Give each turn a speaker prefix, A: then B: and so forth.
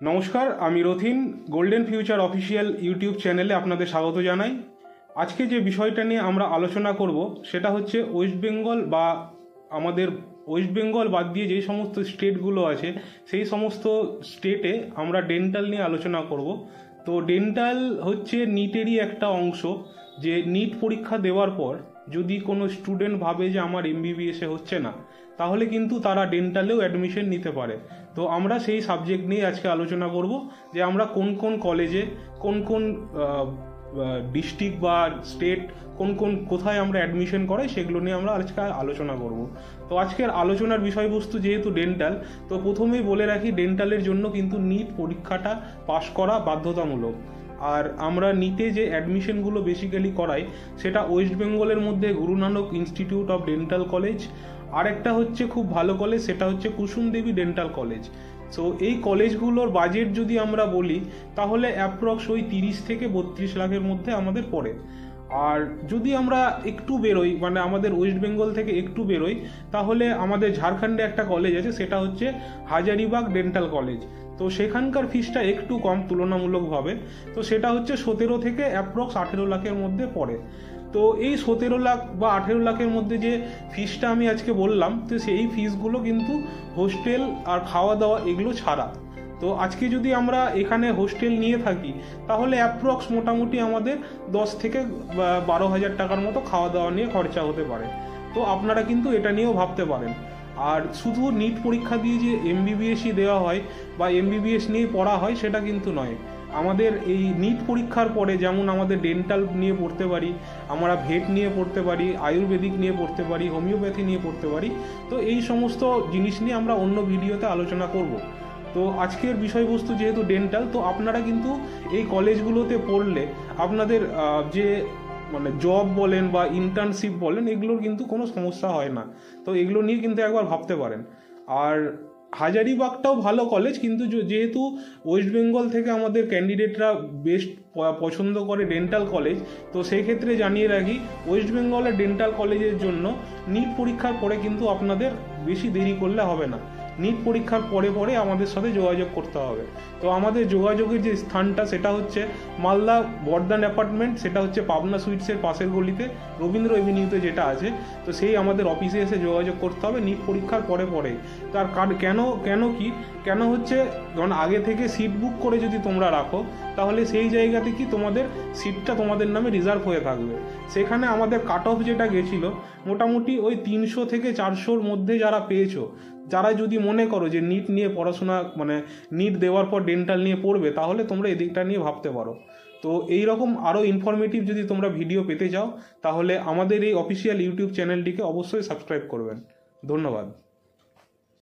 A: নমস্কার, আমি Rathin. Golden future official YouTube চ্যানেলে আপনাদের স্বাগত জানাই। আজকে যে বিষয়টা নিয়ে আমরা আলোচনা করব সেটা হচ্ছে ওয়েস্ট বেঙ্গল বা আমাদের ওয়েস্ট বেঙ্গল বাদ দিয়ে যেই সমস্ত স্টেটগুলো আছে সেই সমস্ত স্টেটে আমরা ডেন্টাল নিয়ে আলোচনা করব। তো ডেন্টাল হচ্ছে নিটেরই একটা অংশ, যে নিট পরীক্ষা দেওয়ার পর যদি কোনো স্টুডেন্ট ভাবে যে আমার এমবিবিএসে হচ্ছে না, তাহলে কিন্তু তারা ডেন্টালেও অ্যাডমিশন নিতে পারে। তো আমরা সেই সাবজেক্ট নিয়ে আজকে আলোচনা করব যে আমরা কোন কোন কলেজে, কোন কোন ডিস্ট্রিক্ট বা স্টেট, কোথায় আমরা অ্যাডমিশন করাই, সেগুলো নিয়ে আমরা আজকে আলোচনা করব। তো আজকের আলোচনার বিষয়বস্তু যেহেতু ডেন্টাল, তো প্রথমেই বলে রাখি ডেন্টালের জন্য কিন্তু নিট পরীক্ষাটা পাশ করা বাধ্যতামূলক। আর আমরা নিটে যে অ্যাডমিশনগুলো বেসিক্যালি করাই সেটা ওয়েস্ট বেঙ্গলের মধ্যে Guru Nanak institute of dental college, আর একটা হচ্ছে খুব ভালো কলেজ, সেটা হচ্ছে Kusum Devi dental college. So এই কলেজগুলোর বাজেট যদি আমরা বলি তাহলে অ্যাপ্রক্স ওই 30 থেকে 32 লাখের মধ্যে আমাদের পড়ে। আর যদি আমরা একটু বেরোই, মানে আমাদের ওয়েস্ট বেঙ্গল থেকে একটু বেরোই, তাহলে আমাদের ঝাড়খণ্ডে একটা কলেজ আছে, সেটা হচ্ছে হাজারিবাগ ডেন্টাল কলেজ। তো সেখানকার ফিসটা একটু কম তুলনামূলকভাবে, তো সেটা হচ্ছে 17 থেকে অ্যাপ্রক্স 18 লাখের মধ্যে পড়ে। তো এই 17 লাখ বা 18 লাখের মধ্যে যে ফিসটা আমি আজকে বললাম, তো সেই ফিসগুলো কিন্তু হোস্টেল আর খাওয়া দাওয়া এগুলো ছাড়া। তো আজকে যদি আমরা এখানে হোস্টেল নিয়ে থাকি তাহলে অ্যাপ্রক্স মোটামুটি আমাদের 10 থেকে 12,000 টাকার মতো খাওয়া দাওয়া নিয়ে খরচা হতে পারে। তো আপনারা কিন্তু এটা নিয়েও ভাবতে পারেন। আর শুধু নিট পরীক্ষা দিয়ে যে এমবিবিএসই দেওয়া হয় বা এমবিবিএস নিয়ে পড়া হয় সেটা কিন্তু নয়। আমাদের এই নিট পরীক্ষার পরে যেমন আমাদের ডেন্টাল নিয়ে পড়তে পারি, আমরা ভেট নিয়ে পড়তে পারি, আয়ুর্বেদিক নিয়ে পড়তে পারি, হোমিওপ্যাথি নিয়ে পড়তে পারি। তো এই সমস্ত জিনিস নিয়ে আমরা অন্য ভিডিওতে আলোচনা করব। তো আজকের বিষয়বস্তু যেহেতু ডেন্টাল, তো আপনারা কিন্তু এই কলেজগুলোতে পড়লে আপনাদের যে মানে জব বলেন বা ইন্টার্নশিপ বলেন, এগুলোর কিন্তু কোনো সমস্যা হয় না। তো এগুলো নিয়ে কিন্তু একবার ভাবতে পারেন। আর হাজারিবাগটাও ভালো কলেজ, কিন্তু যেহেতু ওয়েস্ট বেঙ্গল থেকে আমাদের ক্যান্ডিডেটরা বেস্ট পছন্দ করে ডেন্টাল কলেজ, তো সেই ক্ষেত্রে জানিয়ে রাখি ওয়েস্ট বেঙ্গলের ডেন্টাল কলেজের জন্য নিট পরীক্ষার পরে কিন্তু আপনাদের বেশি দেরি করলে হবে না। নিট পরীক্ষার পরে পরে আমাদের সাথে যোগাযোগ করতে হবে। তো আমাদের যোগাযোগের যে স্থানটা সেটা হচ্ছে মালদা বর্দান অ্যাপার্টমেন্ট, সেটা হচ্ছে পাবনা সুইটসের পাশের গলিতে রবীন্দ্র এভিনিউতে যেটা আছে। তো সেই আমাদের অফিসে এসে যোগাযোগ করতে হবে নিট পরীক্ষার পরে পরে। তার কেন হচ্ছে, কারণ আগে থেকে সিট বুক করে যদি তোমরা রাখো তাহলে সেই জায়গাতে কি তোমাদের সিটটা তোমাদের নামে রিজার্ভ হয়ে থাকবে। সেখানে আমাদের কাট অফ যেটা গেছিলো মোটামুটি ওই 300 থেকে 400-র মধ্যে যারা পেয়েছো, যারা যদি মনে করো যে নিট নিয়ে পড়াশোনা, মানে নিট দেওয়ার পর ডেন্টাল নিয়ে পড়বে, তাহলে তোমরা এদিকটা নিয়ে ভাবতে পারো। তো এই রকম আরও ইনফরমেটিভ যদি তোমরা ভিডিও পেতে চাও তাহলে আমাদের এই অফিসিয়াল ইউটিউব চ্যানেলটিকে অবশ্যই সাবস্ক্রাইব করবেন। ধন্যবাদ।